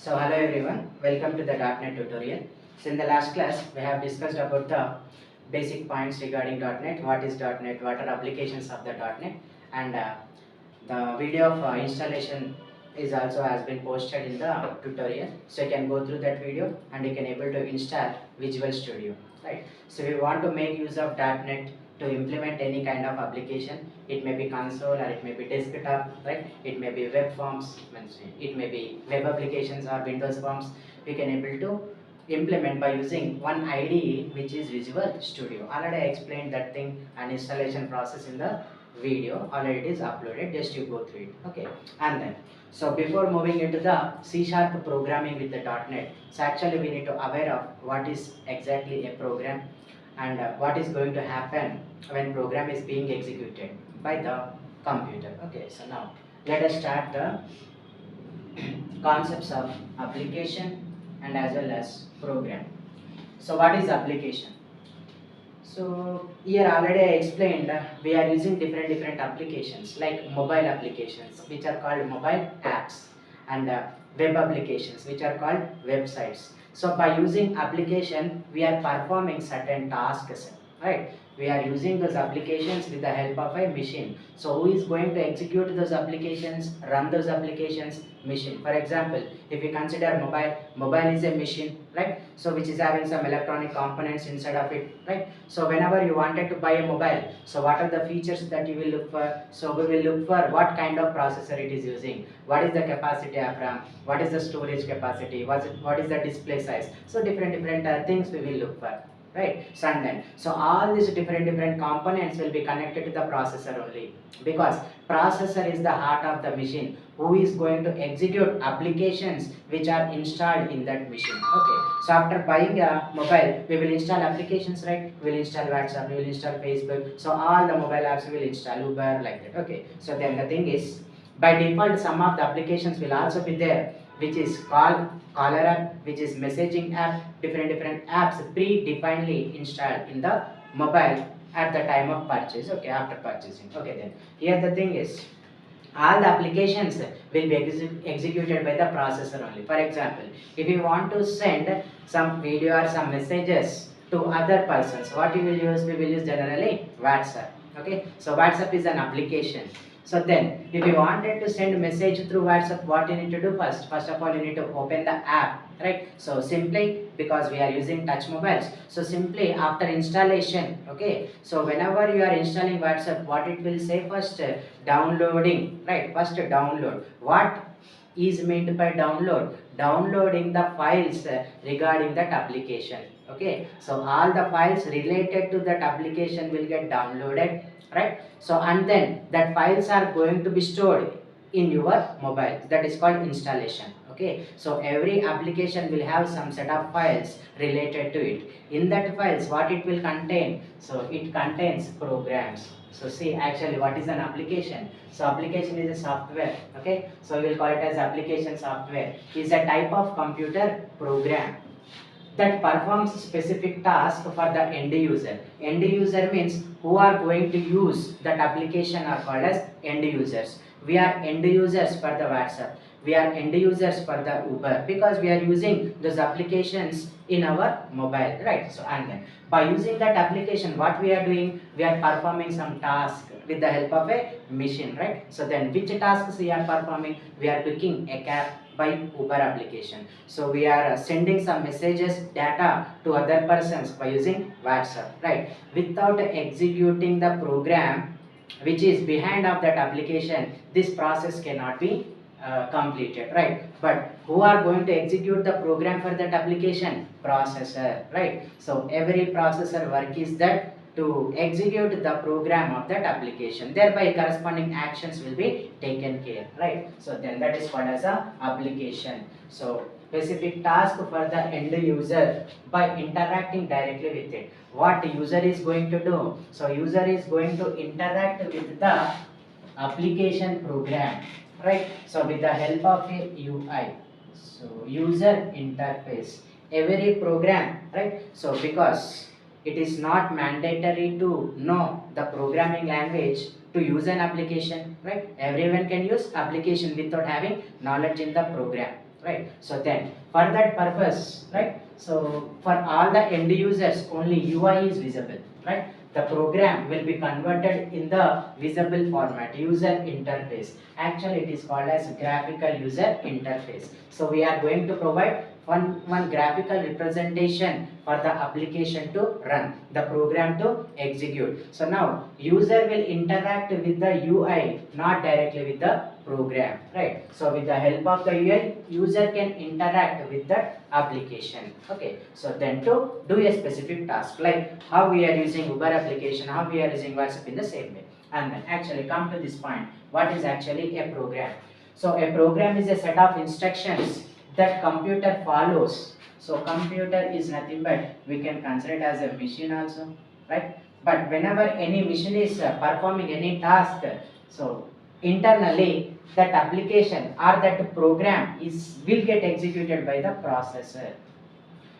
So hello everyone, welcome to the .NET tutorial. So in the last class, we have discussed about the basic points regarding .NET, what is .NET, what are applications of the .NET, and the video of installation is also has been posted in the tutorial. So you can go through that video and you can able to install Visual Studio, right? So we want to make use of .NET to implement any kind of application. It may be console or it may be desktop, right? It may be web forms, it may be web applications or Windows forms. We can able to implement by using one IDE, which is Visual Studio. Already I explained that thing and installation process in the video. Already it is uploaded, just you go through it. Okay, and then so before moving into the C# programming with the .NET, so actually we need to aware of what is exactly a program and what is going to happen when program is being executed by the computer. Okay, so now let us start the concepts of application and as well as program. So what is application? So here already I explained we are using different applications like mobile applications which are called mobile apps and web applications which are called websites. So by using application we are performing certain tasks, right? We are using those applications with the help of a machine. So who is going to execute those applications, run those applications? Machine. For example, if you consider mobile is a machine, right? So which is having some electronic components inside of it, right? So whenever you wanted to buy a mobile, so what are the features that you will look for? So we will look for what kind of processor it is using, what is the capacity of RAM, what is the storage capacity, what is the display size. So different things we will look for, right? So and then so all these different components will be connected to the processor only, because processor is the heart of the machine who is going to execute applications which are installed in that machine. Okay, so after buying a mobile we will install applications, right? We will install WhatsApp, we will install Facebook, so all the mobile apps we will install, Uber, like that. Okay, so then the thing is, by default some of the applications will also be there, which is caller app, which is messaging app, different apps predefinedly installed in the mobile at the time of purchase. Okay, after purchasing. Okay, then here the thing is, all the applications will be executed by the processor only. For example, if you want to send some video or some messages to other persons, what you will use? We will use generally WhatsApp. Okay, so WhatsApp is an application. So then, if you wanted to send message through WhatsApp, what you need to do first? First of all, you need to open the app, right? So simply, because we are using touch mobiles, so simply after installation, okay, so whenever you are installing WhatsApp, what it will say first? Downloading, right? First download. What is meant by download? Downloading the files regarding that application. Okay, so all the files related to that application will get downloaded, right? So and then that files are going to be stored in your mobile, that is called installation. Okay, so every application will have some set of files related to it. In that files, what it will contain? So it contains programs. So see, actually what is an application? So application is a software. Okay, so we will call it as application software. Is a type of computer program that performs specific task for the end user. End user means who are going to use that application are called as end users. We are end users for the WhatsApp. We are end users for the Uber, because we are using those applications in our mobile, right? So and then by using that application, what we are doing? We are performing some task with the help of a machine, right? So then which tasks we are performing? We are booking a cab by Uber application. So we are sending some messages, data to other persons by using WhatsApp, right? Without executing the program which is behind of that application, this process cannot be completed, right? But who are going to execute the program for that application? Processor, right? So every processor work is that to execute the program of that application, thereby corresponding actions will be taken care, right? So then that is called as a application. So specific task for the end user by interacting directly with it. What user is going to do? So user is going to interact with the application program, right? So with the help of a UI, so user interface, every program, right? So because it is not mandatory to know the programming language to use an application, right? Everyone can use application without having knowledge in the program. right? So then for that purpose, right, so for all the end users only UI is visible, right? The program will be converted in the visible format, user interface. Actually it is called as graphical user interface. So we are going to provide one graphical representation for the application to run, the program to execute. So now user will interact with the UI, not directly with the program, right? So with the help of the UI, user can interact with the application. Okay, so then to do a specific task, like how we are using Uber application, how we are using WhatsApp in the same way. And then actually come to this point, what is actually a program? So a program is a set of instructions that computer follows. So computer is nothing but we can consider it as a machine also, right? But whenever any machine is performing any task, so internally that application or that program will get executed by the processor.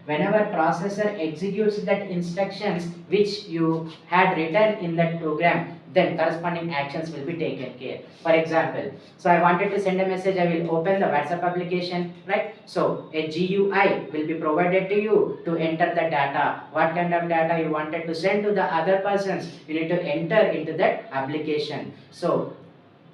Whenever processor executes that instructions which you had written in that program, then corresponding actions will be taken care. For example, so I wanted to send a message, I will open the WhatsApp application, right? So a GUI will be provided to you to enter the data. What kind of data you wanted to send to the other persons, you need to enter into that application. So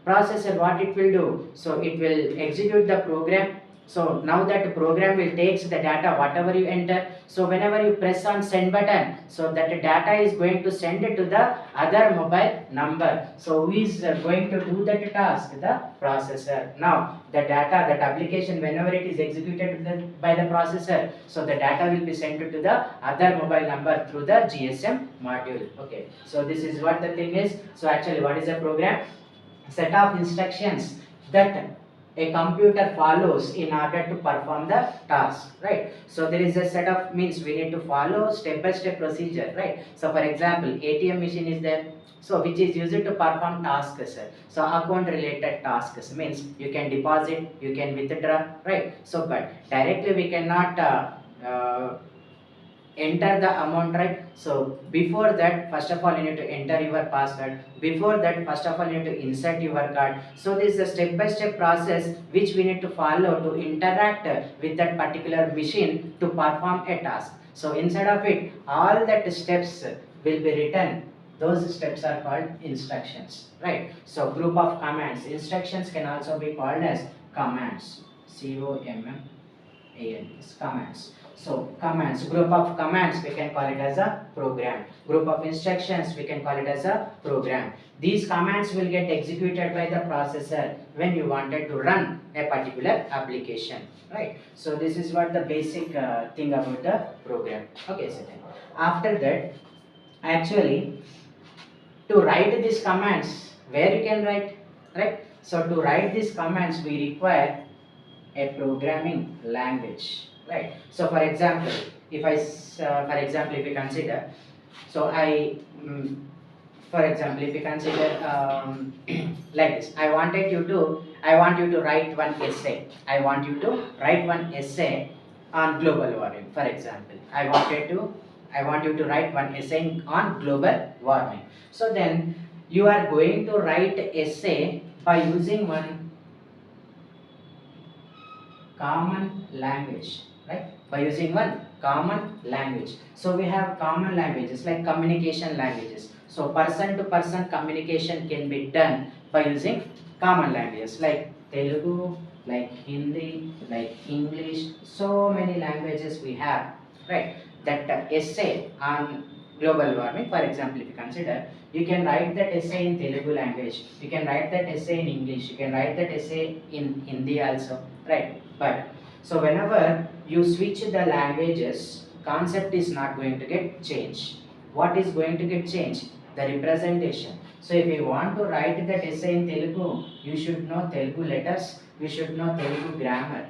processor, what it will do, so it will execute the program. So now that program will takes the data whatever you enter. So whenever you press on send button, so that data is going to send it to the other mobile number. So who is going to do that task? The processor. Now the data, that application, whenever it is executed by the processor, so the data will be sent to the other mobile number through the GSM module. Okay, so this is what the thing is. So actually what is a program? Set of instructions that a computer follows in order to perform the task, right? So there is a set of means we need to follow step by step procedure, right? So for example, ATM machine is there, so which is used to perform tasks. So account related tasks means you can deposit, you can withdraw, right? So but directly we cannot enter the amount, right? So before that, first of all you need to enter your password. Before that, first of all you need to insert your card. So this is a step by step process which we need to follow to interact with that particular machine to perform a task. So inside of it, all that steps will be written. Those steps are called instructions, right? So group of commands, instructions can also be called as commands. COMMANDs, commands. So commands, group of commands, we can call it as a program. Group of instructions, we can call it as a program. These commands will get executed by the processor when you wanted to run a particular application, right? So this is what the basic thing about the program. Okay, so then after that, actually to write these commands, where you can write, right? So to write these commands, we require a programming language, right? So for example, if we consider, so for example, if we consider like this, I want you to write one essay. I want you to write one essay on global warming. For example, I want you to write one essay on global warming. So then you are going to write essay by using one common language, right? By using one common language. So we have common languages like communication languages. So person to person communication can be done by using common languages like Telugu, like Hindi, like English. So many languages we have, right? That essay on global warming, for example, if you consider, you can write that essay in Telugu language, you can write that essay in English, you can write that essay in Hindi also, right? But so whenever you switch the languages, concept is not going to get changed. What is going to get changed? The representation. So if you want to write that essay in Telugu, you should know Telugu letters, you should know Telugu grammar.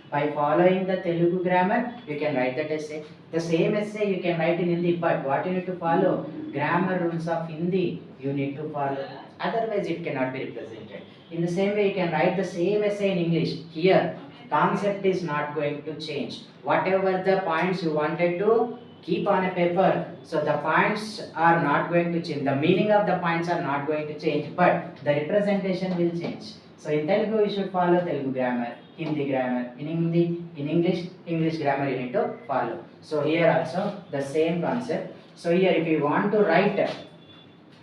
By following the Telugu grammar, you can write that essay. The same essay you can write in Hindi, but what you need to follow? Grammar rules of Hindi you need to follow. Otherwise it cannot be represented. In the same way, you can write the same essay in English. Here, concept is not going to change. Whatever the points you wanted to keep on a paper, so the points are not going to change. The meaning of the points are not going to change, but the representation will change. So in Telugu, you should follow Telugu grammar. Hindi grammar. In Hindi, in English grammar you need to follow. So here also the same concept. So here if you want to write a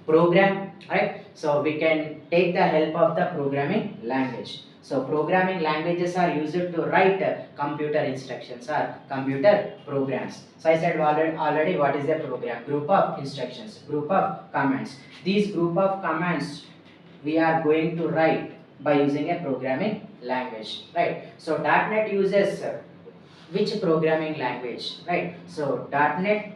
program, right? So we can take the help of the programming language. So programming languages are used to write computer instructions or computer programs. So I said already what is a program? Group of instructions, group of commands. These group of commands we are going to write by using a programming language, right? So .NET uses which programming language, right? So .NET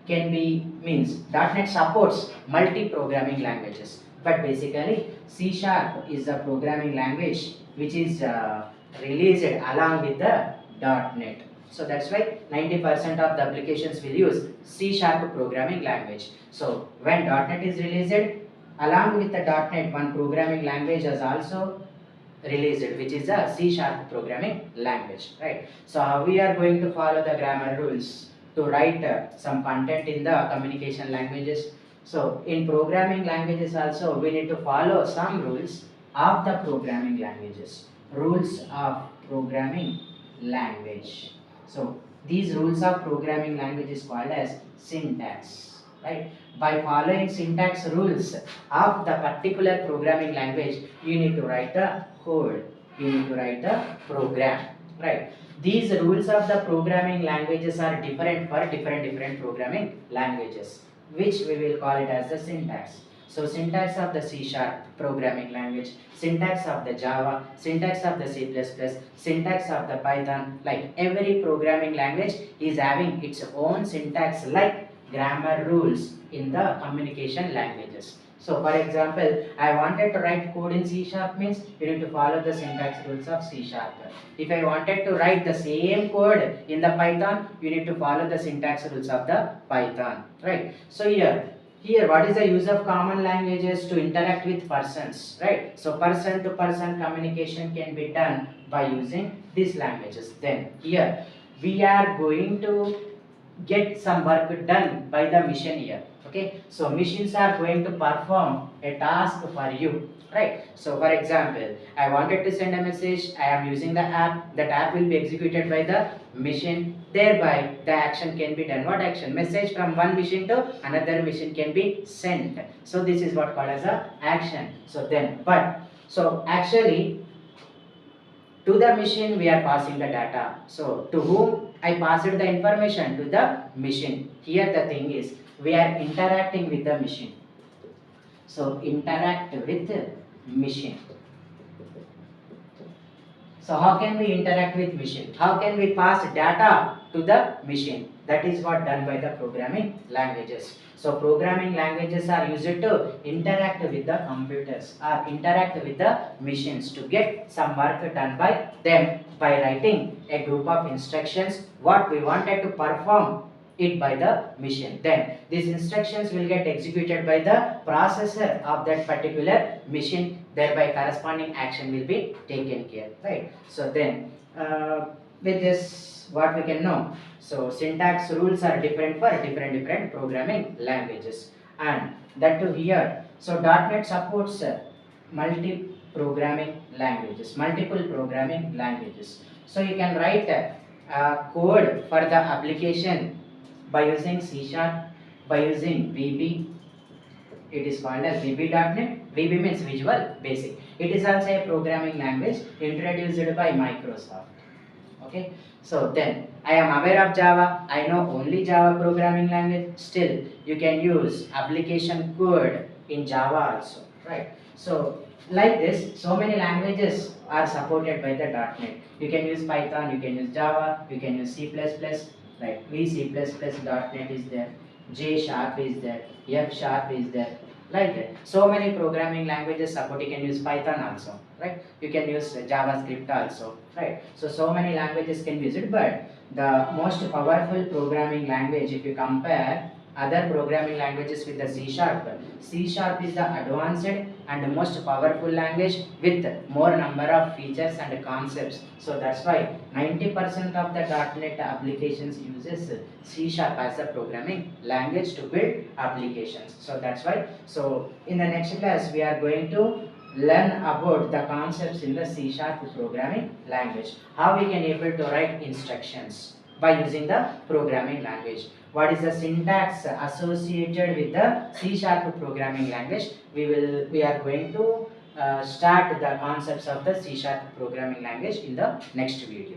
can be means .NET supports multi-programming languages, but basically C# is a programming language which is released along with the .NET. So that's why 90% of the applications will use C# programming language. So when .NET is released, along with the .NET, one programming language is also released, which is a C# programming language, right? So how we are going to follow the grammar rules to write some content in the communication languages. So in programming languages also we need to follow some rules of the programming languages. Rules of programming language. So these rules of programming language is called as syntax, right? By following syntax rules of the particular programming language, you need to write the code, you need to write the program, right? These rules of the programming languages are different for different programming languages, which we will call it as the syntax. So syntax of the C# programming language, syntax of the Java, syntax of the C++, syntax of the Python, like every programming language is having its own syntax like grammar rules in the communication languages. So for example, I wanted to write code in C# means you need to follow the syntax rules of C#. If I wanted to write the same code in the Python, you need to follow the syntax rules of the Python, right? So here what is the use of common languages to interact with persons, right? So person to person communication can be done by using these languages. Then here we are going to get some work done by the machine here, okay? So machines are going to perform a task for you, right? So for example, I wanted to send a message, I am using the app, that app will be executed by the machine, thereby the action can be done. What action? Message from one machine to another machine can be sent. So this is what called as a action. So then, but so actually to the machine we are passing the data. So to whom I passed the information? To the machine. Here the thing is we are interacting with the machine. So interact with machine. So how can we interact with machine? How can we pass data to the machine? That is what done by the programming languages. So programming languages are used to interact with the computers or interact with the machines to get some work done by them by writing a group of instructions what we wanted to perform it by the machine. Then these instructions will get executed by the processor of that particular machine, thereby corresponding action will be taken care, right? So then with this what we can know, so syntax rules are different for different programming languages, and that too here. So .NET supports multiple programming languages. So you can write code for the application by using C#, by using VB. It is called as VB.NET. VB means Visual Basic. It is also a programming language introduced by Microsoft. Okay. So then I am aware of Java. I know only Java programming language. Still, you can use application code in Java also, right? So like this, so many languages are supported by the .NET. You can use Python, you can use Java, you can use C++, right? C++, .NET is there, J# is there, F# is there, like that. So many programming languages support. You can use Python also, right? You can use JavaScript also, right? So many languages can be used, but the most powerful programming language, if you compare other programming languages with the C#, C# is the advanced and the most powerful language with more number of features and concepts. So that's why 90% of the .NET applications uses C# as a programming language to build applications. So that's why. So in the next class we are going to learn about the concepts in the C sharp programming language. How we can able to write instructions by using the programming language. What is the syntax associated with the C sharp programming language? We are going to start the concepts of the C sharp programming language in the next video.